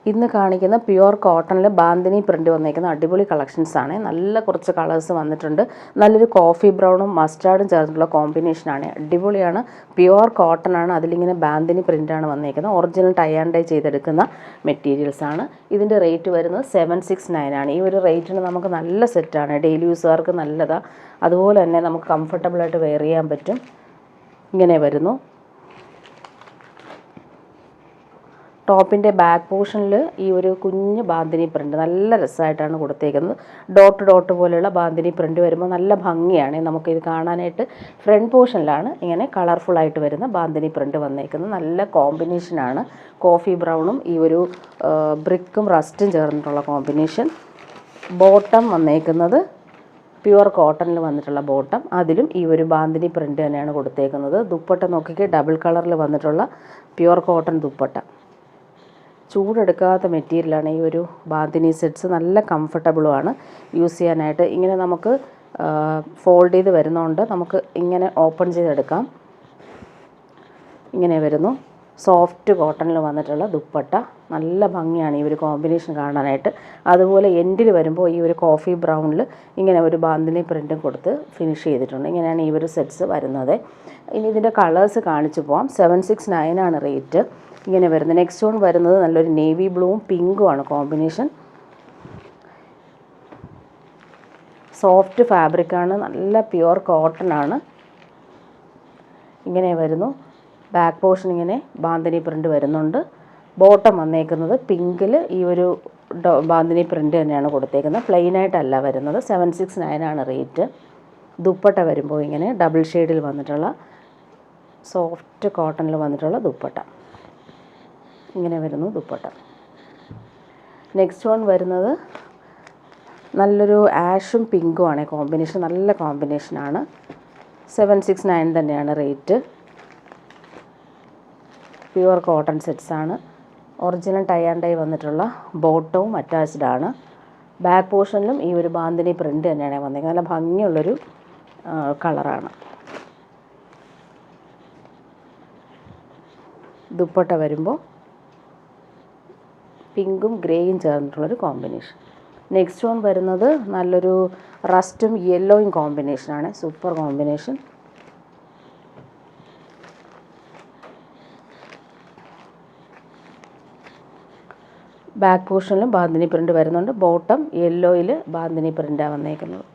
ഇന്ന് കാണിക്കുന്ന പ്യുവർ കോട്ടണിൽ ബാന്തിനി പ്രിൻ്റ് വന്നേക്കുന്ന അടിപൊളി കളക്ഷൻസാണ്. നല്ല കുറച്ച് കളേഴ്സ് വന്നിട്ടുണ്ട്. നല്ലൊരു കോഫി ബ്രൗണും മസ്റ്റാർഡും ചേർന്നിട്ടുള്ള കോമ്പിനേഷനാണ്. അടിപൊളിയാണ്. പ്യുവർ കോട്ടൺ ആണ്. അതിലിങ്ങനെ ബാന്തിനി പ്രിൻ്റാണ് വന്നേക്കുന്നത്. ഒറിജിനൽ ടൈ ആൻഡ് ഡൈ ചെയ്തെടുക്കുന്ന മെറ്റീരിയൽസാണ്. ഇതിൻ്റെ റേറ്റ് വരുന്നത് 769 ആണ്. ഈ ഒരു റേറ്റിന് നമുക്ക് നല്ല സെറ്റാണ്. ഡെയിലി യൂസുകാർക്ക് നല്ലതാണ്. അതുപോലെ തന്നെ നമുക്ക് കംഫർട്ടബിളായിട്ട് വെയർ ചെയ്യാൻ പറ്റും. ഇങ്ങനെ വരുന്നു. ടോപ്പിൻ്റെ ബാക്ക് പോർഷനിൽ ഈ ഒരു കുഞ്ഞ് ബാന്തിനി പ്രിൻ്റ് നല്ല രസമായിട്ടാണ് കൊടുത്തേക്കുന്നത്. ഡോട്ട് ഡോട്ട് പോലെയുള്ള ബാന്തിനി പ്രിൻ്റ് വരുമ്പോൾ നല്ല ഭംഗിയാണ് നമുക്കിത് കാണാനായിട്ട്. ഫ്രണ്ട് പോർഷനിലാണ് ഇങ്ങനെ കളർഫുള്ളായിട്ട് വരുന്ന ബാന്തിനി പ്രിൻ്റ് വന്നേക്കുന്നത്. നല്ല കോമ്പിനേഷനാണ്. കോഫി ബ്രൗണും ഈ ഒരു ബ്രിക്കും റസ്റ്റും ചേർന്നിട്ടുള്ള കോമ്പിനേഷൻ. ബോട്ടം വന്നേക്കുന്നത് പ്യുവർ കോട്ടണിൽ വന്നിട്ടുള്ള ബോട്ടം. അതിലും ഈ ഒരു ബാന്തിനി പ്രിൻ്റ് തന്നെയാണ് കൊടുത്തേക്കുന്നത്. ദുപ്പട്ട നോക്കിക്ക് ഡബിൾ കളറിൽ വന്നിട്ടുള്ള പ്യുവർ കോട്ടൺ ദുപ്പട്ട. ചൂടെടുക്കാത്ത മെറ്റീരിയലാണ് ഈ ഒരു ബാന്തിനി സെറ്റ്സ്. നല്ല കംഫർട്ടബിളുമാണ് യൂസ് ചെയ്യാനായിട്ട്. ഇങ്ങനെ നമുക്ക് ഫോൾഡ് ചെയ്ത് വരുന്നതുകൊണ്ട് നമുക്ക് ഇങ്ങനെ ഓപ്പൺ ചെയ്തെടുക്കാം. ഇങ്ങനെ വരുന്നു. സോഫ്റ്റ് കോട്ടണിൽ വന്നിട്ടുള്ള ദുപ്പട്ട. നല്ല ഭംഗിയാണ് ഈ ഒരു കോമ്പിനേഷൻ കാണാനായിട്ട്. അതുപോലെ എൻഡിൽ വരുമ്പോൾ ഈ ഒരു കോഫി ബ്രൗണിൽ ഇങ്ങനെ ഒരു ബാന്തിനി പ്രിൻറ്റും കൊടുത്ത് ഫിനിഷ് ചെയ്തിട്ടുണ്ട്. ഇങ്ങനെയാണ് ഈ ഒരു സെറ്റ്സ് വരുന്നത്. ഇനി ഇതിൻ്റെ കളേഴ്സ് കാണിച്ചു പോവാം. 769 ആണ് റേറ്റ്. ഇങ്ങനെ വരുന്നത്. നെക്സ്റ്റ് വൺ വരുന്നത് നല്ലൊരു നേവി ബ്ലൂവും പിങ്കും ആണ് കോമ്പിനേഷൻ. സോഫ്റ്റ് ഫാബ്രിക്കാണ്. നല്ല പ്യുവർ കോട്ടൺ ആണ്. ഇങ്ങനെ വരുന്നു. ബാക്ക് പോർഷൻ ഇങ്ങനെ ബാന്തിനി പ്രിൻ്റ് വരുന്നുണ്ട്. ബോട്ടം വന്നേക്കുന്നത് പിങ്കിൽ ഈ ഒരു ബാന്തിനി പ്രിൻ്റ് തന്നെയാണ് കൊടുത്തേക്കുന്നത്. പ്ലെയിനായിട്ടല്ല വരുന്നത്. 769 ആണ് റേറ്റ്. ദുപ്പട്ട വരുമ്പോൾ ഇങ്ങനെ ഡബിൾ ഷെയ്ഡിൽ വന്നിട്ടുള്ള സോഫ്റ്റ് കോട്ടണിൽ വന്നിട്ടുള്ള ദുപ്പട്ട. ഇങ്ങനെ വരുന്നു ദുപ്പട്ട. നെക്സ്റ്റ് വൺ വരുന്നത് നല്ലൊരു ആഷും പിങ്കും ആണ് കോമ്പിനേഷൻ. നല്ല കോമ്പിനേഷനാണ്. 769 തന്നെയാണ് റേറ്റ്. പ്യുവർ കോട്ടൺ സെറ്റ്സാണ്. ഒറിജിനൽ ടൈ ആൻഡ് ഡൈ വന്നിട്ടുള്ള ബോട്ടവും അറ്റാച്ച്ഡ് ആണ്. ബാക്ക് പോർഷനിലും ഈ ഒരു ബാന്തിനി പ്രിൻ്റ് തന്നെയാണ് വന്നിരിക്കുന്നത്. നല്ല ഭംഗിയുള്ളൊരു കളറാണ്. ദുപ്പട്ട വരുമ്പോൾ പിങ്കും ഗ്രേയും ചേർന്നിട്ടുള്ളൊരു കോമ്പിനേഷൻ. നെക്സ്റ്റ് വൺ വരുന്നത് നല്ലൊരു റസ്റ്റും യെല്ലോയും കോമ്പിനേഷനാണ്. Super combination. ബാക്ക് പോർഷനിലും ബാന്തിനി പ്രിൻ്റ് വരുന്നുണ്ട്. ബോട്ടം യെല്ലോയിൽ ബാന്തിനി പ്രിൻ്റാണ് വന്നേക്കുന്നത്.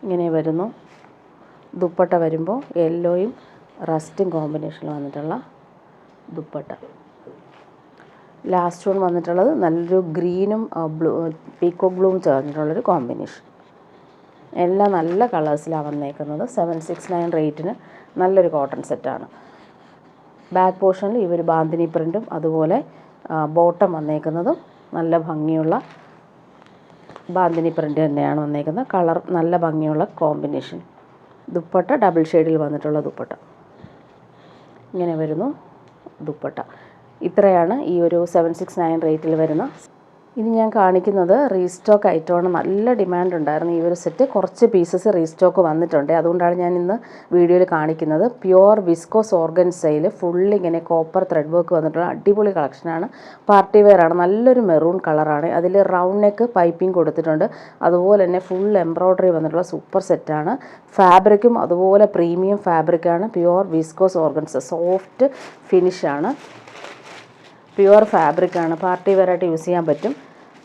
ഇങ്ങനെ വരുന്നു. ദുപ്പട്ട വരുമ്പോൾ യെല്ലോയും റസ്റ്റും കോമ്പിനേഷനിൽ വന്നിട്ടുള്ള ദുപ്പട്ട. ലാസ്റ്റ് വൺ വന്നിട്ടുള്ളത് നല്ലൊരു ഗ്രീനും പീക്കോ ബ്ലൂവും ചേർന്നിട്ടുള്ളൊരു കോമ്പിനേഷൻ. എല്ലാം നല്ല കളേഴ്സിലാണ് വന്നേക്കുന്നത്. 769 റേറ്റിന് നല്ലൊരു കോട്ടൺ സെറ്റാണ്. ബാക്ക് പോർഷനിൽ ഈ ഒരു ബാന്തിനി പ്രിൻറ്റും അതുപോലെ ബോട്ടം വന്നേക്കുന്നതും നല്ല ഭംഗിയുള്ള ബാന്തിനി പ്രിൻ്റ് തന്നെയാണ് വന്നേക്കുന്നത്. കളർ നല്ല ഭംഗിയുള്ള കോമ്പിനേഷൻ. ദുപ്പട്ട ഡബിൾ ഷെയ്ഡിൽ വന്നിട്ടുള്ള ദുപ്പട്ട. ഇങ്ങനെ വരുന്നു ദുപ്പട്ട. ഇത്രയാണ് ഈ ഒരു 769 റേറ്റിൽ വരുന്ന. ഇനി ഞാൻ കാണിക്കുന്നത് റീസ്റ്റോക്ക് ഐറ്റമാണ്. നല്ല ഡിമാൻഡ് ഉണ്ടായിരുന്നു ഈ ഒരു സെറ്റ്. കുറച്ച് പീസസ് റീസ്റ്റോക്ക് വന്നിട്ടുണ്ട്. അതുകൊണ്ടാണ് ഞാൻ ഇന്ന് വീഡിയോയിൽ കാണിക്കുന്നത്. പ്യുവർ വിസ്കോസ് ഓർഗൻസയിൽ ഫുള്ള് ഇങ്ങനെ കോപ്പർ ത്രെഡ് വർക്ക് വന്നിട്ടുള്ള അടിപൊളി കളക്ഷനാണ്. പാർട്ടി വെയർ ആണ്. നല്ലൊരു മെറൂൺ കളറാണ്. അതിൽ റൗണ്ട് നെക്ക് പൈപ്പിംഗ് കൊടുത്തിട്ടുണ്ട്. അതുപോലെ തന്നെ ഫുൾ എംബ്രോയ്ഡറി വന്നിട്ടുള്ള സൂപ്പർ സെറ്റാണ്. ഫാബ്രിക്കും അതുപോലെ പ്രീമിയം ഫാബ്രിക്കാണ്. Pure viscose organza. സോഫ്റ്റ് ഫിനിഷാണ്. പ്യുവർ ഫാബ്രിക്കാണ്. പാർട്ടി വെയറായിട്ട് യൂസ് ചെയ്യാൻ പറ്റും.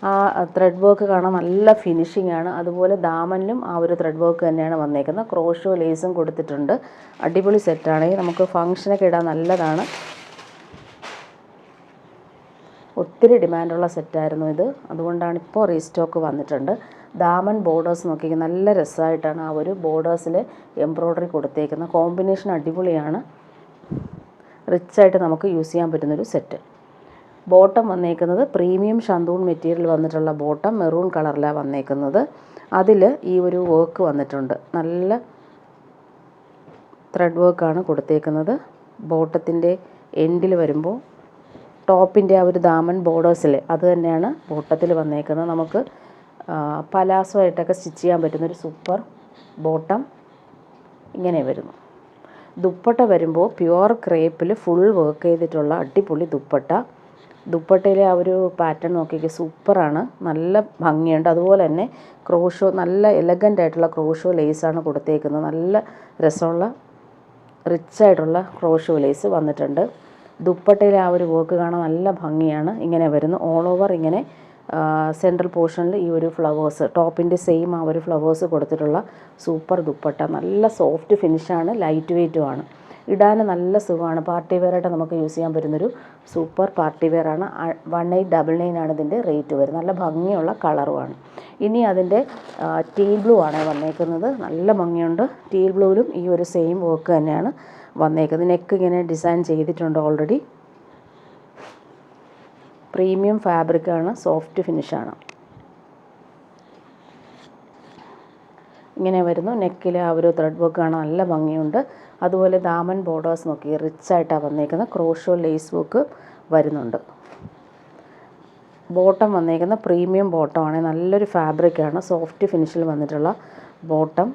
ആ ത്രെഡ് വർക്ക് കാണാൻ നല്ല ഫിനിഷിംഗ് ആണ്. അതുപോലെ ദാമനിലും ആ ഒരു ത്രെഡ് വർക്ക് തന്നെയാണ് വന്നേക്കുന്നത്. ക്രോഷോ ലേസും കൊടുത്തിട്ടുണ്ട്. അടിപൊളി സെറ്റാണ്. നമുക്ക് ഫങ്ഷനൊക്കെ ഇടാൻ നല്ലതാണ്. ഒത്തിരി ഡിമാൻഡുള്ള സെറ്റായിരുന്നു ഇത്. അതുകൊണ്ടാണ് ഇപ്പോൾ റീസ്റ്റോക്ക് വന്നിട്ടുണ്ട്. ദാമൻ ബോർഡേഴ്സ് നോക്കി നല്ല രസമായിട്ടാണ് ആ ഒരു ബോർഡേഴ്സിൽ എംബ്രോയ്ഡറി കൊടുത്തേക്കുന്നത്. കോമ്പിനേഷൻ അടിപൊളിയാണ്. റിച്ചായിട്ട് നമുക്ക് യൂസ് ചെയ്യാൻ പറ്റുന്നൊരു സെറ്റ്. ബോട്ടം വന്നേക്കുന്നത് പ്രീമിയം ഷന്തൂൺ മെറ്റീരിയൽ വന്നിട്ടുള്ള ബോട്ടം മെറൂൺ കളറിലാണ് വന്നേക്കുന്നത്. അതിൽ ഈ ഒരു വർക്ക് വന്നിട്ടുണ്ട്. നല്ല ത്രെഡ് വർക്കാണ് കൊടുത്തേക്കുന്നത്. ബോട്ടത്തിൻ്റെ എൻഡിൽ വരുമ്പോൾ ടോപ്പിൻ്റെ ആ ഒരു ദാമൻ ബോർഡേഴ്സിൽ അത് തന്നെയാണ് ബോട്ടത്തിൽ വന്നേക്കുന്നത്. നമുക്ക് പലാസോ ആയിട്ടൊക്കെ സ്റ്റിച്ച് ചെയ്യാൻ പറ്റുന്നൊരു സൂപ്പർ ബോട്ടം. ഇങ്ങനെ വരുന്നു. ദുപ്പട്ട വരുമ്പോൾ പ്യുവർ ക്രേപ്പിൽ ഫുൾ വർക്ക് ചെയ്തിട്ടുള്ള അടിപൊളി ദുപ്പട്ട. ദുപ്പട്ടയിലെ ആ ഒരു പാറ്റേൺ നോക്കിയൊക്കെ സൂപ്പറാണ്, നല്ല ഭംഗിയുണ്ട്. അതുപോലെ തന്നെ ക്രോഷോ, നല്ല എലഗൻ്റ് ആയിട്ടുള്ള ക്രോഷോ ലേസാണ് കൊടുത്തേക്കുന്നത്. നല്ല രസമുള്ള റിച്ചായിട്ടുള്ള ക്രോഷോ ലേസ് വന്നിട്ടുണ്ട്. ദുപ്പട്ടയിലെ ആ ഒരു വർക്ക് കാണാൻ നല്ല ഭംഗിയാണ്. ഇങ്ങനെ വരുന്നു ഓൾ ഓവർ. ഇങ്ങനെ സെൻട്രൽ പോർഷനിൽ ഈ ഒരു ഫ്ലവേഴ്സ്, ടോപ്പിൻ്റെ സെയിം ആ ഒരു ഫ്ലവേഴ്സ് കൊടുത്തിട്ടുള്ള സൂപ്പർ ദുപ്പട്ട. നല്ല സോഫ്റ്റ് ഫിനിഷാണ്, ലൈറ്റ് വെയ്റ്റുമാണ്, ഇടാൻ നല്ല സുഖമാണ്. പാർട്ടി വെയറായിട്ട് നമുക്ക് യൂസ് ചെയ്യാൻ പറ്റുന്നൊരു സൂപ്പർ പാർട്ടി വെയറാണ്. 1899 ആണ് ഇതിൻ്റെ റേറ്റ് വരുന്നത്. നല്ല ഭംഗിയുള്ള കളറുമാണ്. ഇനി അതിൻ്റെ ടീൽ ബ്ലൂ ആണ് വന്നേക്കുന്നത്. നല്ല ഭംഗിയുണ്ട്. ടീൽ ബ്ലൂവിലും ഈ ഒരു സെയിം വർക്ക് തന്നെയാണ് വന്നേക്കുന്നത്. നെക്ക് ഇങ്ങനെ ഡിസൈൻ ചെയ്തിട്ടുണ്ട് ഓൾറെഡി. പ്രീമിയം ഫാബ്രിക്കാണ്, സോഫ്റ്റ് ഫിനിഷാണ്. ഇങ്ങനെ വരുന്നു. നെക്കിൽ ആ ഒരു ത്രെഡ് വർക്ക് കാണാൻ നല്ല ഭംഗിയുണ്ട്. അതുപോലെ ദാമൻ ബോർഡേഴ്സ് നോക്കി റിച്ചായിട്ടാണ് വന്നേക്കുന്നത്. ക്രോഷോ ലേസ് വർക്ക് വരുന്നുണ്ട്. ബോട്ടം വന്നേക്കുന്ന പ്രീമിയം ബോട്ടമാണ്, നല്ലൊരു ഫാബ്രിക്കാണ്, സോഫ്റ്റ് ഫിനിഷിൽ വന്നിട്ടുള്ള ബോട്ടം.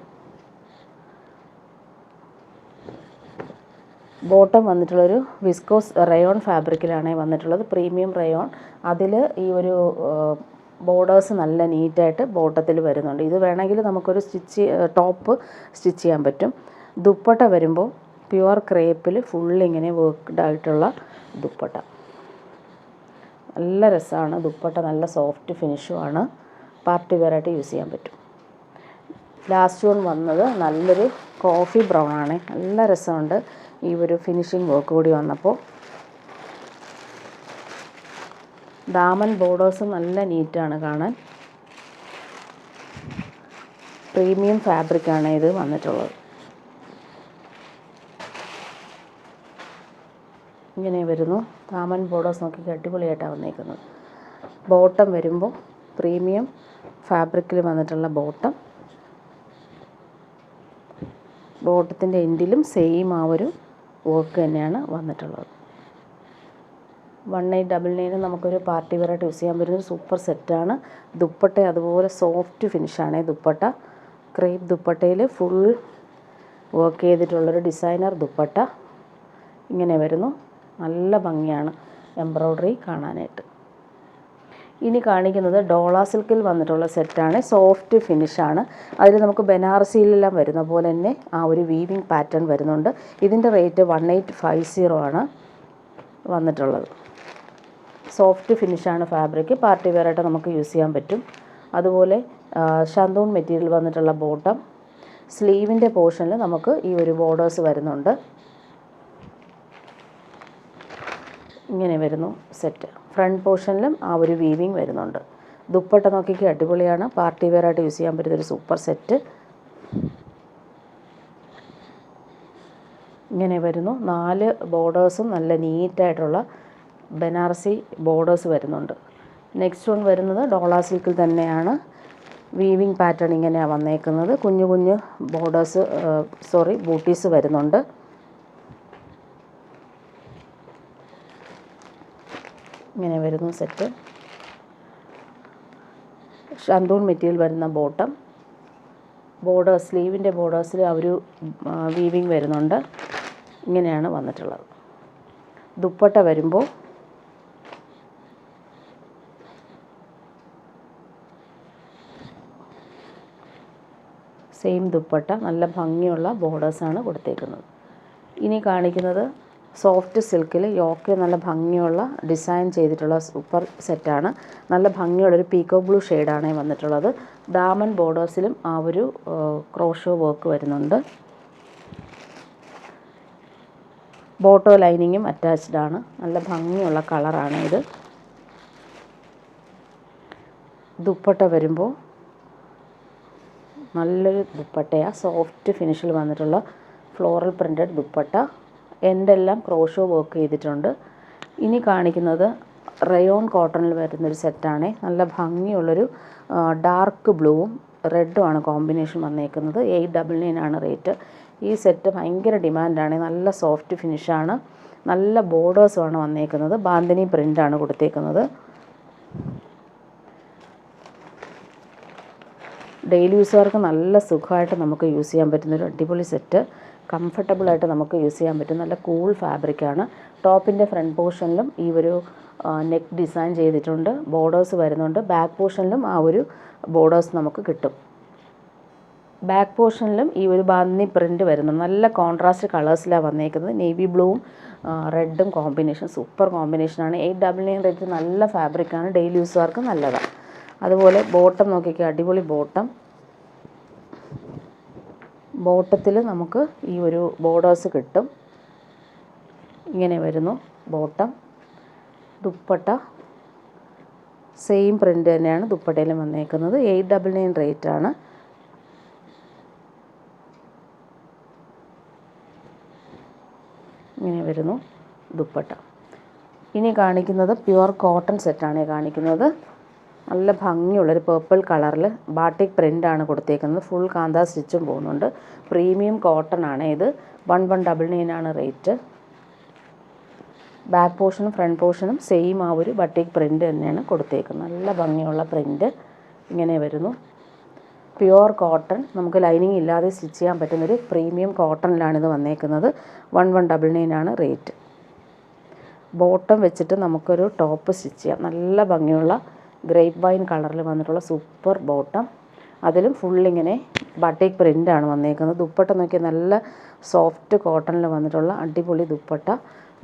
വന്നിട്ടുള്ളൊരു വിസ്കോസ് റയോൺ ഫാബ്രിക്കിലാണ് വന്നിട്ടുള്ളത്, പ്രീമിയം റയോൺ. അതിൽ ഈ ഒരു ബോർഡേഴ്സ് നല്ല നീറ്റായിട്ട് ബോട്ടത്തിൽ വരുന്നുണ്ട്. ഇത് വേണമെങ്കിൽ നമുക്കൊരു ടോപ്പ് സ്റ്റിച്ച് ചെയ്യാൻ പറ്റും. ദുപ്പട്ട വരുമ്പോൾ പ്യുവർ ക്രേപ്പിൽ ഫുള്ളിങ്ങനെ വർക്ക്ഡ് ആയിട്ടുള്ള ദുപ്പട്ട. നല്ല രസമാണ് ദുപ്പട്ട, നല്ല സോഫ്റ്റ് ഫിനിഷുമാണ്, പാർട്ടി വെയറായിട്ട് യൂസ് ചെയ്യാൻ പറ്റും. ലാസ്റ്റ് വൺ വന്നത് നല്ലൊരു കോഫി ബ്രൗൺ ആണ്. നല്ല രസമുണ്ട് ഈ ഒരു ഫിനിഷിങ് വർക്ക് കൂടി വന്നപ്പോൾ. ദാമൻ ബോർഡേഴ്സ് നല്ല നീറ്റാണ് കാണാൻ. പ്രീമിയം ഫാബ്രിക്കാണ് ഇത് വന്നിട്ടുള്ളത്. ഇങ്ങനെ വരുന്നു. ദാമൻ ബോർഡേഴ്സ് നോക്കി അടിപൊളിയായിട്ടാണ് വന്നേക്കുന്നത്. ബോട്ടം വരുമ്പോൾ പ്രീമിയം ഫാബ്രിക്കിൽ വന്നിട്ടുള്ള ബോട്ടം. ബോട്ടത്തിൻ്റെ എൻഡിലും സെയിം ആ ഒരു വർക്ക് തന്നെയാണ് വന്നിട്ടുള്ളത്. 1899 നമുക്കൊരു പാർട്ടി വെയറായിട്ട് യൂസ് ചെയ്യാൻ പറ്റുന്നൊരു സൂപ്പർ സെറ്റാണ്. ദുപ്പട്ട അതുപോലെ സോഫ്റ്റ് ഫിനിഷാണ് ദുപ്പട്ട. ക്രേപ്പ് ദുപ്പട്ടയിൽ ഫുൾ വർക്ക് ചെയ്തിട്ടുള്ളൊരു ഡിസൈനർ ദുപ്പട്ട. ഇങ്ങനെ വരുന്നു. നല്ല ഭംഗിയാണ് എംബ്രോയ്ഡറി കാണാനായിട്ട്. ഇനി കാണിക്കുന്നത് ഡോള സിൽക്കിൽ വന്നിട്ടുള്ള സെറ്റാണ്. സോഫ്റ്റ് ഫിനിഷാണ്. അതിൽ നമുക്ക് ബനാറസിയിലെല്ലാം വരുന്ന പോലെ തന്നെ ആ ഒരു വീവിങ് പാറ്റേൺ വരുന്നുണ്ട്. ഇതിൻ്റെ റേറ്റ് 1850 ആണ് വന്നിട്ടുള്ളത്. സോഫ്റ്റ് ഫിനിഷാണ് ഫാബ്രിക്, പാർട്ടി വെയറായിട്ട് നമുക്ക് യൂസ് ചെയ്യാൻ പറ്റും. അതുപോലെ ഷന്തൂൺ മെറ്റീരിയൽ വന്നിട്ടുള്ള ബോട്ടം. സ്ലീവിൻ്റെ പോർഷനിൽ നമുക്ക് ഈ ഒരു ബോർഡേഴ്സ് വരുന്നുണ്ട്. ഇങ്ങനെ വരുന്നു സെറ്റ്. ഫ്രണ്ട് പോർഷനിലും ആ ഒരു വീവിങ് വരുന്നുണ്ട്. ദുപ്പട്ട നോക്കിക്ക് അടിപൊളിയാണ്, പാർട്ടി വെയറായിട്ട് യൂസ് ചെയ്യാൻ പറ്റുന്നൊരു സൂപ്പർ സെറ്റ്. ഇങ്ങനെ വരുന്നു. 4 ബോർഡേഴ്സും നല്ല നീറ്റായിട്ടുള്ള ബനാറസി ബോർഡേഴ്സ് വരുന്നുണ്ട്. നെക്സ്റ്റ് വൺ വരുന്നത് ഡോള സിൽക്കിൽ തന്നെയാണ്. വീവിങ് പാറ്റേൺ ഇങ്ങനെയാണ് വന്നേക്കുന്നത്. കുഞ്ഞു കുഞ്ഞു ബോർഡേഴ്സ് ബൂട്ടീസ് വരുന്നുണ്ട്. ഇങ്ങനെ വരുന്നു സെറ്റ്. ഷന്തൂൺ മെറ്റീരിയൽ വരുന്ന ബോട്ടം. സ്ലീവിൻ്റെ ബോർഡേഴ്സിൽ ആ ഒരു വീവിങ് വരുന്നുണ്ട്. ഇങ്ങനെയാണ് വന്നിട്ടുള്ളത്. ദുപ്പട്ട വരുമ്പോൾ സെയിം ദുപ്പട്ട, നല്ല ഭംഗിയുള്ള ബോർഡേഴ്സാണ് കൊടുത്തേക്കുന്നത്. ഇനി കാണിക്കുന്നത് സോഫ്റ്റ് സിൽക്കിൽ യോക്ക് നല്ല ഭംഗിയുള്ള ഡിസൈൻ ചെയ്തിട്ടുള്ള സൂപ്പർ സെറ്റാണ്. നല്ല ഭംഗിയുള്ളൊരു പീക്കോ ബ്ലൂ ഷെയ്ഡാണ് വന്നിട്ടുള്ളത്. ദാമൻ ബോർഡേഴ്സിലും ആ ഒരു ക്രോഷോ വർക്ക് വരുന്നുണ്ട്. ബോട്ടോ ലൈനിങ്ങും അറ്റാച്ച്ഡ് ആണ്. നല്ല ഭംഗിയുള്ള കളറാണ് ഇത്. ദുപ്പട്ട വരുമ്പോൾ നല്ലൊരു ദുപ്പട്ടയാണ്, സോഫ്റ്റ് ഫിനിഷിൽ വന്നിട്ടുള്ള ഫ്ലോറൽ പ്രിൻറ്റഡ് ദുപ്പട്ട. എൻഡെല്ലാം ക്രോഷോ വർക്ക് ചെയ്തിട്ടുണ്ട്. ഇനി കാണിക്കുന്നത് റയോൺ കോട്ടണിൽ വരുന്നൊരു സെറ്റാണ്. നല്ല ഭംഗിയുള്ളൊരു ഡാർക്ക് ബ്ലൂവും റെഡുമാണ് കോമ്പിനേഷൻ വന്നേക്കുന്നത്. 899 ആണ് റേറ്റ്. ഈ സെറ്റ് ഭയങ്കര ഡിമാൻഡാണ്. നല്ല സോഫ്റ്റ് ഫിനിഷാണ്, നല്ല ബോർഡേഴ്സുമാണ് വന്നേക്കുന്നത്. ബാന്തിനി പ്രിൻ്റാണ് കൊടുത്തേക്കുന്നത്. ഡെയിലി യൂസുകാർക്ക് നല്ല സുഖമായിട്ട് നമുക്ക് യൂസ് ചെയ്യാൻ പറ്റുന്നൊരു അടിപൊളി സെറ്റ്. കംഫർട്ടബിളായിട്ട് നമുക്ക് യൂസ് ചെയ്യാൻ പറ്റും. നല്ല കൂൾ ഫാബ്രിക്കാണ്. ടോപ്പിൻ്റെ ഫ്രണ്ട് പോർഷനിലും ഈ ഒരു നെക്ക് ഡിസൈൻ ചെയ്തിട്ടുണ്ട്, ബോർഡേഴ്സ് വരുന്നുണ്ട്. ബാക്ക് പോർഷനിലും ആ ഒരു ബോർഡേഴ്സ് നമുക്ക് കിട്ടും. ബാക്ക് പോർഷനിലും ഈ ഒരു ബാന്നി പ്രിൻറ്റ് വരുന്നു. നല്ല കോൺട്രാസ്റ്റ് കളേഴ്സിലാണ് വന്നേക്കുന്നത്. നേവി ബ്ലൂവും റെഡും കോമ്പിനേഷൻ സൂപ്പർ കോമ്പിനേഷനാണ്. 899 റേറ്റ് നല്ല ഫാബ്രിക്കാണ്, ഡെയിലി യൂസുകാർക്ക് നല്ലതാണ്. അതുപോലെ ബോട്ടം നോക്കിക്കുക, അടിപൊളി ബോട്ടം. ബോട്ടത്തിൽ നമുക്ക് ഈ ഒരു ബോർഡേഴ്സ് കിട്ടും. ഇങ്ങനെ വരുന്നു ബോട്ടം. ദുപ്പട്ട സെയിം പ്രിൻ്റ് തന്നെയാണ് ദുപ്പട്ടയിലും വന്നേക്കുന്നത്. 899 റേറ്റാണ്. ഇങ്ങനെ വരുന്നു ദുപ്പട്ട. ഇനി കാണിക്കുന്നത് പ്യുവർ കോട്ടൺ സെറ്റാണ് കാണിക്കുന്നത്. നല്ല ഭംഗിയുള്ളൊരു പേർപ്പിൾ കളറിൽ ബാട്ടിക് പ്രിൻ്റാണ് കൊടുത്തേക്കുന്നത്. ഫുൾ കാന്ത സ്റ്റിച്ചും പോകുന്നുണ്ട്. പ്രീമിയം കോട്ടൺ ആണ് ഇത്. 1199 ആണ് റേറ്റ്. ബാക്ക് പോർഷനും ഫ്രണ്ട് പോർഷനും സെയിം ആ ഒരു ബട്ടിക് പ്രിൻ്റ് തന്നെയാണ് കൊടുത്തേക്കുന്നത്. നല്ല ഭംഗിയുള്ള പ്രിൻ്റ്. ഇങ്ങനെ വരുന്നു. പ്യുവർ കോട്ടൺ, നമുക്ക് ലൈനിങ് ഇല്ലാതെ സ്റ്റിച്ച് ചെയ്യാൻ പറ്റുന്നൊരു പ്രീമിയം കോട്ടണിലാണിത് വന്നേക്കുന്നത്. 1199 ആണ് റേറ്റ്. ബോട്ടം വെച്ചിട്ട് നമുക്കൊരു ടോപ്പ് സ്റ്റിച്ച് ചെയ്യാം. നല്ല ഭംഗിയുള്ള ഗ്രേപ്പ് വൈൻ കളറിൽ വന്നിട്ടുള്ള സൂപ്പർ ബോട്ടം. അതിലും ഫുള്ളിങ്ങനെ ബട്ടിക് പ്രിൻ്റാണ് വന്നേക്കുന്നത്. ദുപ്പട്ട നോക്കിയാൽ നല്ല സോഫ്റ്റ് കോട്ടണിൽ വന്നിട്ടുള്ള അടിപൊളി ദുപ്പട്ട.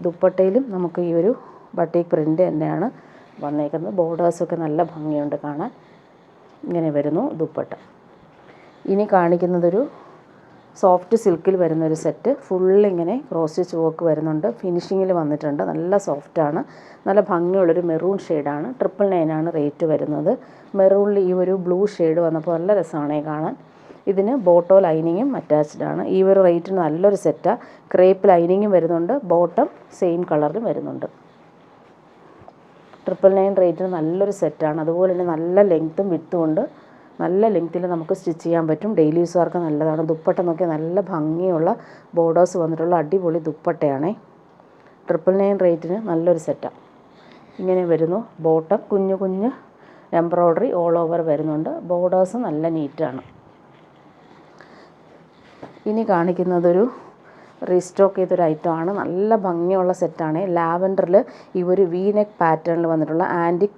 ദുപ്പട്ടയിലും നമുക്ക് ഈ ഒരു ബട്ടിക് പ്രിൻ്റ് തന്നെയാണ് വന്നേക്കുന്നത്. ബോർഡേഴ്സൊക്കെ നല്ല ഭംഗിയുണ്ട് കാണാൻ. ഇങ്ങനെ വരുന്നു ദുപ്പട്ട. ഇനി കാണിക്കുന്നതൊരു സോഫ്റ്റ് സിൽക്കിൽ വരുന്നൊരു സെറ്റ്. ഫുള്ളിങ്ങനെ ക്രോസ് സ്റ്റിച്ച് വർക്ക് വരുന്നുണ്ട്. ഫിനിഷിങ്ങിൽ വന്നിട്ടുണ്ട്. നല്ല സോഫ്റ്റാണ്. നല്ല ഭംഗിയുള്ളൊരു മെറൂൺ ഷെയ്ഡാണ്. 999 ആണ് റേറ്റ് വരുന്നത്. മെറൂണിൽ ഈ ഒരു ബ്ലൂ ഷെയ്ഡ് വന്നപ്പോൾ നല്ല രസമാണ് കാണാൻ. ഇതിന് ബോട്ടോ ലൈനിങ്ങും അറ്റാച്ച്ഡ് ആണ്. ഈ ഒരു റേറ്റിന് നല്ലൊരു സെറ്റാണ്. ക്രേപ്പ് ലൈനിങ്ങും വരുന്നുണ്ട്. ബോട്ടം സെയിം കളറിലും വരുന്നുണ്ട്. 999 റേറ്റിന് നല്ലൊരു സെറ്റാണ്. അതുപോലെ തന്നെ നല്ല ലെങ്ത്തും വിഡ്ത്തും ഉണ്ട്. നല്ല ലെങ്ത്തിൽ നമുക്ക് സ്റ്റിച്ച് ചെയ്യാൻ പറ്റും. ഡെയിലി യൂസുകാർക്ക് നല്ലതാണ്. ദുപ്പട്ട നോക്കിയാൽ നല്ല ഭംഗിയുള്ള ബോർഡേഴ്സ് വന്നിട്ടുള്ള അടിപൊളി ദുപ്പട്ടയാണേ. 999 റേറ്റിന് നല്ലൊരു സെറ്റാണ്. ഇങ്ങനെ വരുന്നു ബോട്ടം. കുഞ്ഞു കുഞ്ഞ് എംബ്രോയ്ഡറി ഓൾ ഓവർ വരുന്നുണ്ട്. ബോർഡേഴ്സ് നല്ല നീറ്റാണ്. ഇനി കാണിക്കുന്നതൊരു റീസ്റ്റോക്ക് ചെയ്തൊരു ഐറ്റമാണ്. നല്ല ഭംഗിയുള്ള സെറ്റാണ്. ലാവൻഡറിൽ ഈ ഒരു വി നെക്ക് പാറ്റേണിൽ വന്നിട്ടുള്ള ആൻറ്റിക്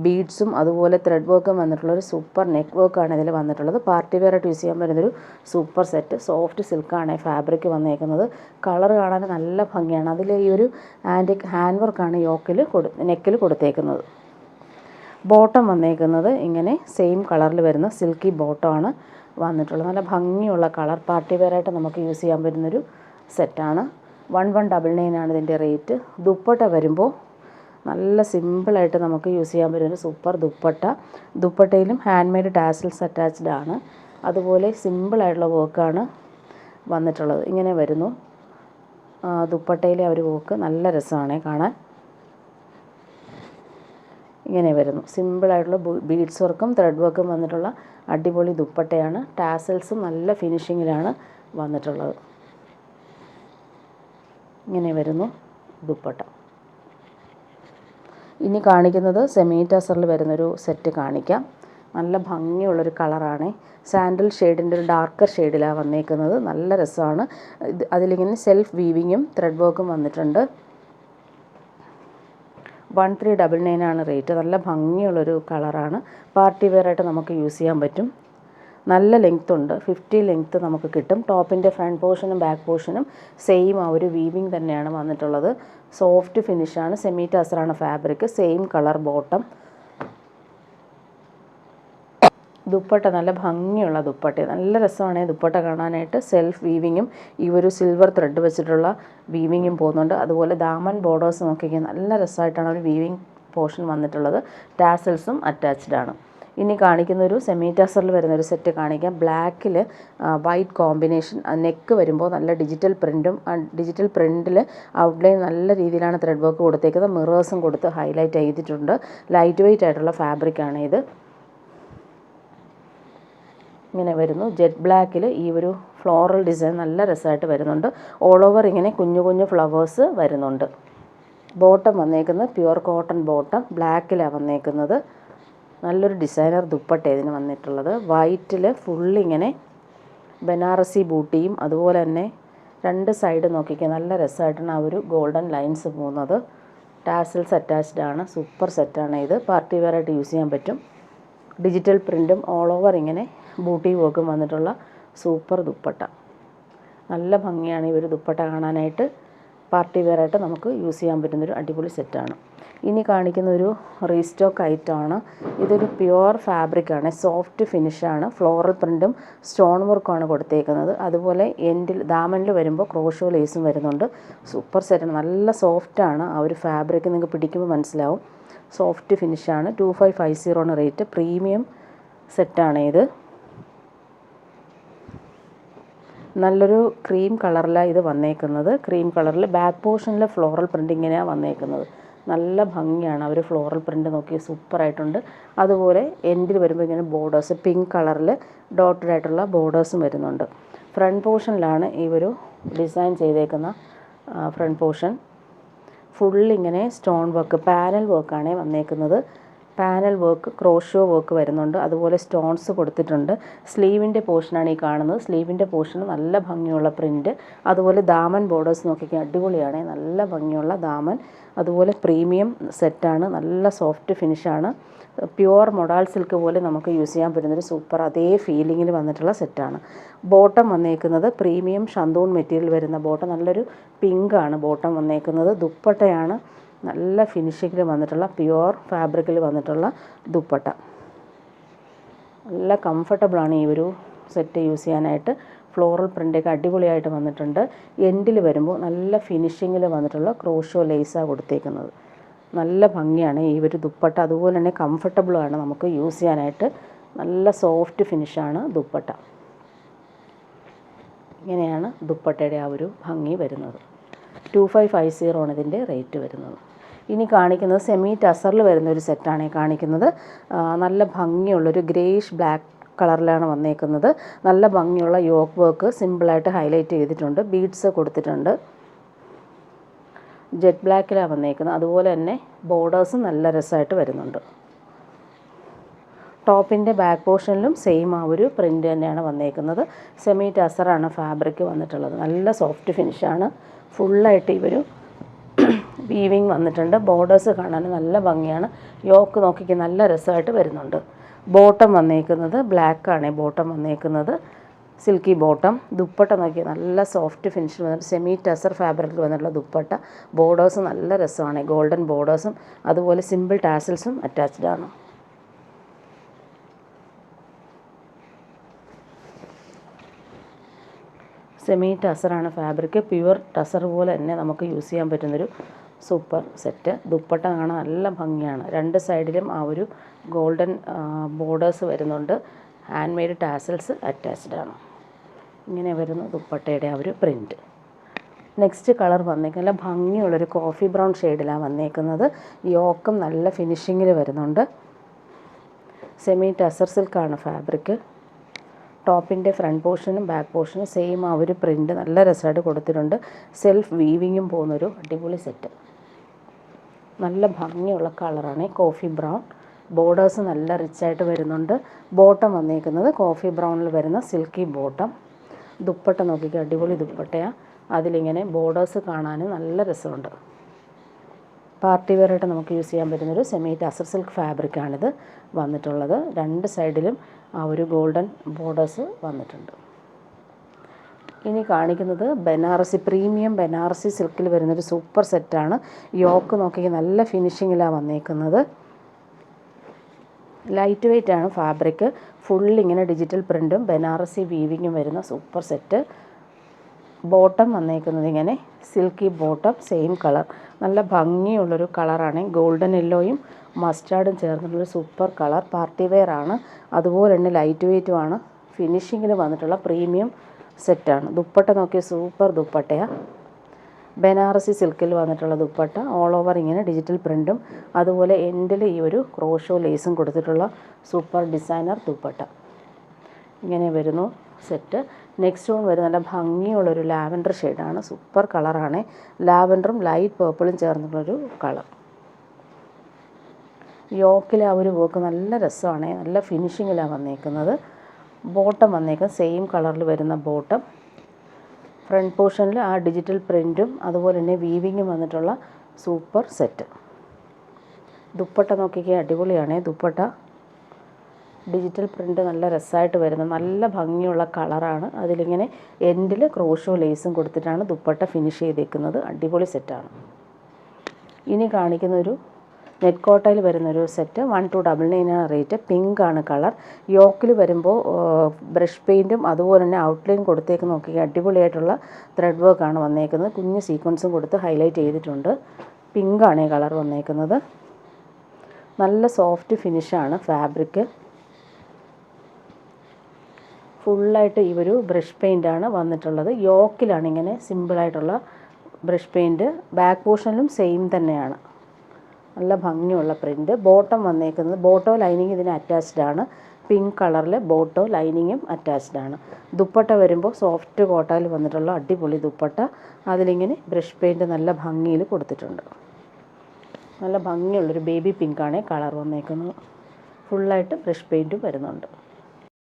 ബീഡ്സും അതുപോലെ ത്രെഡ് വർക്കും വന്നിട്ടുള്ളൊരു സൂപ്പർ നെക്ക് വർക്കാണ് ഇതിൽ വന്നിട്ടുള്ളത്. പാർട്ടി വെയറായിട്ട് യൂസ് ചെയ്യാൻ പറ്റുന്നൊരു സൂപ്പർ സെറ്റ്. സോഫ്റ്റ് സിൽക്കാണ് ഫാബ്രിക് വന്നേക്കുന്നത്. കളർ കാണാൻ നല്ല ഭംഗിയാണ്. അതിൽ ഈ ഒരു ആൻറ്റിക് ഹാൻഡ് വർക്കാണ് നെക്കിൽ കൊടുത്തേക്കുന്നത്. ബോട്ടം വന്നേക്കുന്നത് ഇങ്ങനെ സെയിം കളറിൽ വരുന്ന സിൽക്കി ബോട്ടമാണ് വന്നിട്ടുള്ളത്. നല്ല ഭംഗിയുള്ള കളർ. പാർട്ടി വെയറായിട്ട് നമുക്ക് യൂസ് ചെയ്യാൻ പറ്റുന്നൊരു സെറ്റാണ്. 1199 ആണ് ഇതിൻ്റെ റേറ്റ്. ദുപ്പട്ട വരുമ്പോൾ നല്ല സിമ്പിളായിട്ട് നമുക്ക് യൂസ് ചെയ്യാൻ പറ്റുന്നൊരു സൂപ്പർ ദുപ്പട്ട. ദുപ്പട്ടയിലും ഹാൻഡ് മെയ്ഡ് ടാസിൽസ് അറ്റാച്ച്ഡ് ആണ്. അതുപോലെ സിമ്പിളായിട്ടുള്ള വർക്കാണ് വന്നിട്ടുള്ളത്. ഇങ്ങനെ വരുന്നു ദുപ്പട്ടയിലെ ഒരു വർക്ക്. നല്ല രസമാണ് കാണാൻ. ഇങ്ങനെ വരുന്നു സിമ്പിളായിട്ടുള്ള ബീഡ്സ് വർക്കും ത്രെഡ് വർക്കും വന്നിട്ടുള്ള അടിപൊളി ദുപ്പട്ടയാണ്. ടാസൽസും നല്ല ഫിനിഷിങ്ങിലാണ് വന്നിട്ടുള്ളത്. ഇങ്ങനെ വരുന്നു ദുപ്പട്ട. ഇനി കാണിക്കുന്നത് സെമി ടസറിൽ വരുന്നൊരു സെറ്റ് കാണിക്കാം. നല്ല ഭംഗിയുള്ളൊരു കളറാണ്. സാൻഡൽ ഷെയ്ഡിൻ്റെ ഒരു ഡാർക്കർ ഷെയ്ഡിലാണ് വന്നേക്കുന്നത്. നല്ല രസമാണ്. അതിലിങ്ങനെ സെൽഫ് വീവിങ്ങും ത്രെഡ് വർക്കും വന്നിട്ടുണ്ട്. 1399 ആണ് റേറ്റ്. നല്ല ഭംഗിയുള്ളൊരു കളറാണ്. പാർട്ടി വെയറായിട്ട് നമുക്ക് യൂസ് ചെയ്യാൻ പറ്റും. നല്ല ലെങ്ത്ത് ഉണ്ട്. 50 ലെങ്ത്ത് നമുക്ക് കിട്ടും. ടോപ്പിൻ്റെ ഫ്രണ്ട് പോർഷനും ബാക്ക് പോർഷനും സെയിം ആ ഒരു വീവിങ് തന്നെയാണ് വന്നിട്ടുള്ളത്. സോഫ്റ്റ് ഫിനിഷാണ്. സെമി ടസറാണ് fabric. Same colour bottom. Dupatta നല്ല ഭംഗിയുള്ള ദുപ്പട്ട. നല്ല രസമാണ് ദുപ്പട്ട കാണാനായിട്ട്. സെൽഫ് വീവിങ്ങും ഈ ഒരു സിൽവർ ത്രെഡ് വെച്ചിട്ടുള്ള വീവിങ്ങും പോകുന്നുണ്ട്. അതുപോലെ ദാമൻ ബോർഡേഴ്സ് നോക്കിക്കാൻ നല്ല രസമായിട്ടാണ് ഒരു വീവിങ് പോർഷൻ വന്നിട്ടുള്ളത്. ടാസൽസും അറ്റാച്ച്ഡ് ആണ്. ഇനി കാണിക്കുന്നൊരു സെമി ടസറിൽ വരുന്നൊരു സെറ്റ് കാണിക്കാം. ബ്ലാക്കിൽ വൈറ്റ് കോമ്പിനേഷൻ. നെക്ക് വരുമ്പോൾ നല്ല ഡിജിറ്റൽ പ്രിൻറ്റും ഡിജിറ്റൽ പ്രിൻറ്റിൽ ഔട്ട്ലൈൻ നല്ല രീതിയിലാണ് ത്രെഡ് വർക്ക് കൊടുത്തേക്കുന്നത്. മിറേഴ്സും കൊടുത്ത് ഹൈലൈറ്റ് ചെയ്തിട്ടുണ്ട്. ലൈറ്റ് വെയ്റ്റ് ആയിട്ടുള്ള ഫാബ്രിക്കാണ് ഇത്. ഇങ്ങനെ വരുന്നു. ജെറ്റ് ബ്ലാക്കിൽ ഈ ഒരു ഫ്ലോറൽ ഡിസൈൻ നല്ല രസമായിട്ട് വരുന്നുണ്ട്. ഓൾ ഓവർ ഇങ്ങനെ കുഞ്ഞു കുഞ്ഞു ഫ്ലവേഴ്സ് വരുന്നുണ്ട്. ബോട്ടം വന്നേക്കുന്നത് പ്യുവർ കോട്ടൺ ബോട്ടം. ബ്ലാക്കിലാണ് വന്നേക്കുന്നത്. നല്ലൊരു ഡിസൈനർ ദുപ്പട്ട ഇതിന് വന്നിട്ടുള്ളത്. വൈറ്റിൽ ഫുള്ളിങ്ങനെ ബനാറസി ബൂട്ടിയും അതുപോലെ തന്നെ രണ്ട് സൈഡ് നോക്കിക്കുക, നല്ല രസമായിട്ടാണ് ആ ഒരു ഗോൾഡൻ ലൈൻസ് പോകുന്നത്. ടാസൽസ് അറ്റാച്ച്ഡ് ആണ്. സൂപ്പർ സെറ്റാണ് ഇത്. പാർട്ടി വെയർ ആയിട്ട് യൂസ് ചെയ്യാൻ പറ്റും. ഡിജിറ്റൽ പ്രിൻറ്റും ഓൾ ഓവർ ഇങ്ങനെ ബൂട്ടി വർക്കും വന്നിട്ടുള്ള സൂപ്പർ ദുപ്പട്ട. നല്ല ഭംഗിയാണ് ഈ ഒരു ദുപ്പട്ട കാണാനായിട്ട്. പാർട്ടി വെയർ ആയിട്ട് നമുക്ക് യൂസ് ചെയ്യാൻ പറ്റുന്നൊരു അടിപൊളി സെറ്റാണ്. ഇനി കാണിക്കുന്ന ഒരു റീസ്റ്റോക്ക് ഐറ്റമാണ്. ഇതൊരു പ്യുവർ ഫാബ്രിക്കാണ്, സോഫ്റ്റ് ഫിനിഷാണ്. ഫ്ലോറൽ പ്രിൻറ്റും സ്റ്റോൺ വർക്കുമാണ് കൊടുത്തേക്കുന്നത്. അതുപോലെ എൻഡിൽ ദാമനിൽ വരുമ്പോൾ ക്രോഷോ ലേസും വരുന്നുണ്ട്. സൂപ്പർ സെറ്റാണ്, നല്ല സോഫ്റ്റാണ്. ആ ഒരു ഫാബ്രിക് നിങ്ങൾക്ക് പിടിക്കുമ്പോൾ മനസ്സിലാവും. സോഫ്റ്റ് ഫിനിഷാണ്. 2550 ആണ് റേറ്റ്. പ്രീമിയം സെറ്റാണ് ഇത്. നല്ലൊരു ക്രീം കളറിലാണ് ഇത് വന്നേക്കുന്നത്. ക്രീം കളറിൽ ബാക്ക് പോർഷനിൽ ഫ്ലോറൽ പ്രിൻ്റ് ഇങ്ങനെയാണ് വന്നേക്കുന്നത്. നല്ല ഭംഗിയാണ്. അവർ ഫ്ലോറൽ പ്രിൻ്റ് നോക്കി സൂപ്പറായിട്ടുണ്ട്. അതുപോലെ എൻഡിൽ വരുമ്പോൾ ഇങ്ങനെ ബോർഡേഴ്സ് പിങ്ക് കളറിൽ ഡോട്ടഡ് ആയിട്ടുള്ള ബോർഡേഴ്സും വരുന്നുണ്ട്. ഫ്രണ്ട് പോർഷനിലാണ് ഈ ഒരു ഡിസൈൻ ചെയ്തേക്കുന്ന ഫ്രണ്ട് പോർഷൻ ഫുള്ളിങ്ങനെ സ്റ്റോൺ വർക്ക്, പാനൽ വർക്കാണ് വന്നേക്കുന്നത്. പാനൽ വർക്ക്, ക്രോഷോ വർക്ക് വരുന്നുണ്ട്. അതുപോലെ സ്റ്റോൺസ് കൊടുത്തിട്ടുണ്ട്. സ്ലീവിൻ്റെ പോർഷനാണ് ഈ കാണുന്നത്. സ്ലീവിൻ്റെ പോർഷന് നല്ല ഭംഗിയുള്ള പ്രിൻറ്റ്. അതുപോലെ ദാമൻ ബോർഡേഴ്സ് നോക്കിക്കാൻ അടിപൊളിയാണ്, നല്ല ഭംഗിയുള്ള ദാമൻ. അതുപോലെ പ്രീമിയം സെറ്റാണ്, നല്ല സോഫ്റ്റ് ഫിനിഷാണ്. പ്യുവർ മൊഡാൾ സിൽക്ക് പോലെ നമുക്ക് യൂസ് ചെയ്യാൻ പറ്റുന്നൊരു സൂപ്പർ അതേ ഫീലിങ്ങിൽ വന്നിട്ടുള്ള സെറ്റാണ്. ബോട്ടം വന്നേക്കുന്നത് പ്രീമിയം ഷന്തൂൺ മെറ്റീരിയൽ വരുന്ന ബോട്ടം, നല്ലൊരു പിങ്കാണ് ബോട്ടം വന്നേക്കുന്നത്. ദുപ്പട്ടയാണ് നല്ല ഫിനിഷിങ്ങിൽ വന്നിട്ടുള്ള പ്യുവർ ഫാബ്രിക്കിൽ വന്നിട്ടുള്ള ദുപ്പട്ട. നല്ല കംഫർട്ടബിളാണ് ഈ ഒരു സെറ്റ് യൂസ് ചെയ്യാനായിട്ട്. ഫ്ലോറൽ പ്രിൻ്റൊക്കെ അടിപൊളിയായിട്ട് വന്നിട്ടുണ്ട്. എൻഡിൽ വരുമ്പോൾ നല്ല ഫിനിഷിങ്ങിൽ വന്നിട്ടുള്ള ക്രോഷോ ലേസാണ് കൊടുത്തേക്കുന്നത്. നല്ല ഭംഗിയാണ് ഈ ഒരു ദുപ്പട്ട. അതുപോലെ തന്നെ കംഫർട്ടബിളുമാണ് നമുക്ക് യൂസ് ചെയ്യാനായിട്ട്. നല്ല സോഫ്റ്റ് ഫിനിഷാണ് ദുപ്പട്ട. ഇങ്ങനെയാണ് ദുപ്പട്ടയുടെ ആ ഒരു ഭംഗി വരുന്നത്. 2550 ആണ് ഇതിൻ്റെ റേറ്റ് വരുന്നത്. ഇനി കാണിക്കുന്നത് സെമി ടസറിൽ വരുന്ന ഒരു സെറ്റാണ് കാണിക്കുന്നത്. നല്ല ഭംഗിയുള്ളൊരു ഗ്രേഷ് ബ്ലാക്ക് കളറിലാണ് വന്നേക്കുന്നത്. നല്ല ഭംഗിയുള്ള യോക്ക് വർക്ക് സിമ്പിളായിട്ട് ഹൈലൈറ്റ് ചെയ്തിട്ടുണ്ട്. ബീഡ്സ് കൊടുത്തിട്ടുണ്ട്. ജെറ്റ് ബ്ലാക്കിലാണ് വന്നേക്കുന്നത്. അതുപോലെ തന്നെ ബോർഡേഴ്സും നല്ല രസമായിട്ട് വരുന്നുണ്ട്. ടോപ്പിൻ്റെ ബാക്ക് പോർഷനിലും സെയിം ആ ഒരു പ്രിൻ്റ് തന്നെയാണ് വന്നേക്കുന്നത്. സെമി ടസറാണ് ഫാബ്രിക് വന്നിട്ടുള്ളത്. നല്ല സോഫ്റ്റ് ഫിനിഷാണ്. ഫുള്ളായിട്ട് ഈ ഒരു വീവിങ് വന്നിട്ടുണ്ട്. ബോർഡേഴ്സ് കാണാൻ നല്ല ഭംഗിയാണ്. യോക്ക് നോക്കിക്ക് നല്ല രസമായിട്ട് വരുന്നുണ്ട്. ബോട്ടം വന്നേക്കുന്നത് ബ്ലാക്കാണ്. ബോട്ടം വന്നേക്കുന്നത് സിൽക്കി ബോട്ടം. ദുപ്പട്ട നോക്കി നല്ല സോഫ്റ്റ് ഫിനിഷ് വന്നിട്ട് സെമി ടസർ ഫാബ്രിക്കിൽ വന്നിട്ടുള്ള ദുപ്പട്ട. ബോർഡേഴ്സ് നല്ല രസമാണ്, ഗോൾഡൻ ബോർഡേഴ്സും അതുപോലെ സിമ്പിൾ ടാസൽസും അറ്റാച്ച്ഡ് ആണ്. സെമി ടസറാണ് ഫാബ്രിക്. പ്യുവർ ടസർ പോലെ തന്നെ നമുക്ക് യൂസ് ചെയ്യാൻ പറ്റുന്നൊരു സൂപ്പർ സെറ്റ്. ദുപ്പട്ട കാണാൻ നല്ല ഭംഗിയാണ്. രണ്ട് സൈഡിലും ആ ഒരു ഗോൾഡൻ ബോർഡേഴ്സ് വരുന്നുണ്ട്. ഹാൻഡ് മെയ്ഡ് ടാസൽസ് അറ്റാച്ച്ഡ് ആണ്. ഇങ്ങനെ വരുന്നു ദുപ്പട്ടയുടെ ആ ഒരു പ്രിൻറ്റ്. നെക്സ്റ്റ് കളർ വന്നേക്കുന്നത് നല്ല ഭംഗിയുള്ളൊരു കോഫി ബ്രൗൺ ഷെയ്ഡിലാണ് വന്നേക്കുന്നത്. യോക്കും നല്ല ഫിനിഷിങ്ങിൽ വരുന്നുണ്ട്. സെമി ടസർ സിൽക്കാണ് ഫാബ്രിക്. ടോപ്പിൻ്റെ ഫ്രണ്ട് പോർഷനും ബാക്ക് പോർഷനും സെയിം ആ ഒരു പ്രിൻറ്റ് നല്ല രസമായിട്ട് കൊടുത്തിട്ടുണ്ട്. സെൽഫ് വീവിങ്ങും പോകുന്നൊരു അടിപൊളി സെറ്റ്. നല്ല ഭംഗിയുള്ള കളറാണ് കോഫി ബ്രൗൺ. ബോർഡേഴ്സ് നല്ല റിച്ചായിട്ട് വരുന്നുണ്ട്. ബോട്ടം വന്നേക്കുന്നത് കോഫി ബ്രൗണിൽ വരുന്ന സിൽക്കി ബോട്ടം. ദുപ്പട്ട നോക്കിക്കുക, അടിപൊളി ദുപ്പട്ടയാണ്. അതിലിങ്ങനെ ബോർഡേഴ്സ് കാണാനും നല്ല രസമുണ്ട്. പാർട്ടി വെയറായിട്ട് നമുക്ക് യൂസ് ചെയ്യാൻ പറ്റുന്നൊരു സെമി ടസർ സിൽക്ക് ഫാബ്രിക്കാണിത് വന്നിട്ടുള്ളത്. രണ്ട് സൈഡിലും ആ ഒരു ഗോൾഡൻ ബോർഡേഴ്സ് വന്നിട്ടുണ്ട്. ഇനി കാണിക്കുന്നത് ബനാറസി, പ്രീമിയം ബനാറസി സിൽക്കിൽ വരുന്നൊരു സൂപ്പർ സെറ്റാണ്. യോക്ക് നോക്കി നല്ല ഫിനിഷിങ്ങിലാണ് വന്നേക്കുന്നത്. ലൈറ്റ് വെയ്റ്റ് ആണ് ഫാബ്രിക്. ഫുള്ളിങ്ങനെ ഡിജിറ്റൽ പ്രിൻറ്റും ബനാറസി വീവിങ്ങും വരുന്ന സൂപ്പർ സെറ്റ്. ബോട്ടം വന്നേക്കുന്നത് ഇങ്ങനെ സിൽക്കി ബോട്ടം, സെയിം കളർ. നല്ല ഭംഗിയുള്ളൊരു കളറാണ്. ഗോൾഡൻ യെല്ലോയും മസ്റ്റാർഡും ചേർന്നുള്ളൊരു സൂപ്പർ കളർ. പാർട്ടി വെയർ ആണ്. അതുപോലെ തന്നെ ലൈറ്റ് വെയ്റ്റുമാണ്. ഫിനിഷിങ്ങിൽ വന്നിട്ടുള്ള പ്രീമിയം സെറ്റാണ്. ദുപ്പട്ട നോക്കിയ സൂപ്പർ ദുപ്പട്ടയാണ്. ബനാറസി സിൽക്കിൽ വന്നിട്ടുള്ള ദുപ്പട്ട. ഓൾ ഓവർ ഇങ്ങനെ ഡിജിറ്റൽ പ്രിൻറ്റും അതുപോലെ എൻഡിൽ ഈ ഒരു ക്രോഷോ ലേസും കൊടുത്തിട്ടുള്ള സൂപ്പർ ഡിസൈനർ ദുപ്പട്ട. ഇങ്ങനെ വരുന്നു സെറ്റ്. നെക്സ്റ്റ് വൺ വരുന്ന നല്ല ഭംഗിയുള്ളൊരു ലാവൻഡർ ഷെയ്ഡാണ്. സൂപ്പർ കളറാണ്. ലാവൻഡറും ലൈറ്റ് പേർപ്പിളും ചേർന്നുള്ളൊരു കളർ. യോക്കിൽ ആ ഒരു വർക്ക് നല്ല രസമാണ്. നല്ല ഫിനിഷിങ്ങിലാണ് വന്നേക്കുന്നത്. ബോട്ടം വന്നേക്കുന്നത് സെയിം കളറിൽ വരുന്ന ബോട്ടം. ഫ്രണ്ട് പോർഷനിൽ ആ ഡിജിറ്റൽ പ്രിൻറ്റും അതുപോലെ തന്നെ വീവിങ്ങും വന്നിട്ടുള്ള സൂപ്പർ സെറ്റ്. ദുപ്പട്ട നോക്കിക്കേ, അടിപൊളിയാണ് ദുപ്പട്ട. ഡിജിറ്റൽ പ്രിൻ്റ് നല്ല രസമായിട്ട് വരുന്ന നല്ല ഭംഗിയുള്ള കളറാണ്. അതിലിങ്ങനെ എൻഡിൽ ക്രോഷോ ലേസും കൊടുത്തിട്ടാണ് ദുപ്പട്ട ഫിനിഷ് ചെയ്തേക്കുന്നത്. അടിപൊളി സെറ്റാണ്. ഇനി കാണിക്കുന്നൊരു നെറ്റ് കോട്ടയിൽ വരുന്നൊരു സെറ്റ് 1299 റേറ്റ്. പിങ്ക് ആണ് കളർ. യോക്കിൽ വരുമ്പോൾ ബ്രഷ് പെയിൻറ്റും അതുപോലെ തന്നെ ഔട്ട്ലൈൻ കൊടുത്തേക്ക് നോക്കി അടിപൊളിയായിട്ടുള്ള ത്രെഡ് വർക്കാണ് വന്നേക്കുന്നത്. കുഞ്ഞ് സീക്വൻസും കൊടുത്ത് ഹൈലൈറ്റ് ചെയ്തിട്ടുണ്ട്. പിങ്കാണ് ഈ കളർ വന്നേക്കുന്നത്. നല്ല സോഫ്റ്റ് ഫിനിഷാണ് ഫാബ്രിക്. ഫുള്ളായിട്ട് ഈ ഒരു ബ്രഷ് പെയിൻ്റാണ് വന്നിട്ടുള്ളത്. യോക്കിലാണ് ഇങ്ങനെ സിമ്പിളായിട്ടുള്ള ബ്രഷ് പെയിൻറ്റ്. ബാക്ക് പോർഷനിലും സെയിം തന്നെയാണ്. നല്ല ഭംഗിയുള്ള പ്രിൻറ്റ്. ബോട്ടം വന്നേക്കുന്നത്, ബോട്ടോ ലൈനിങ് ഇതിന് അറ്റാച്ച്ഡ് ആണ്. പിങ്ക് കളറിൽ ബോട്ടോ ലൈനിങ്ങും അറ്റാച്ച്ഡ് ആണ്. ദുപ്പട്ട വരുമ്പോൾ സോഫ്റ്റ് കോട്ടയിൽ വന്നിട്ടുള്ള അടിപൊളി ദുപ്പട്ട. അതിലിങ്ങനെ ബ്രഷ് പെയിൻറ്റ് നല്ല ഭംഗിയിൽ കൊടുത്തിട്ടുണ്ട്. നല്ല ഭംഗിയുള്ളൊരു ബേബി പിങ്കാണ് കളർ വന്നേക്കുന്നത്. ഫുള്ളായിട്ട് ബ്രഷ് പെയിൻറ്റും വരുന്നുണ്ട്.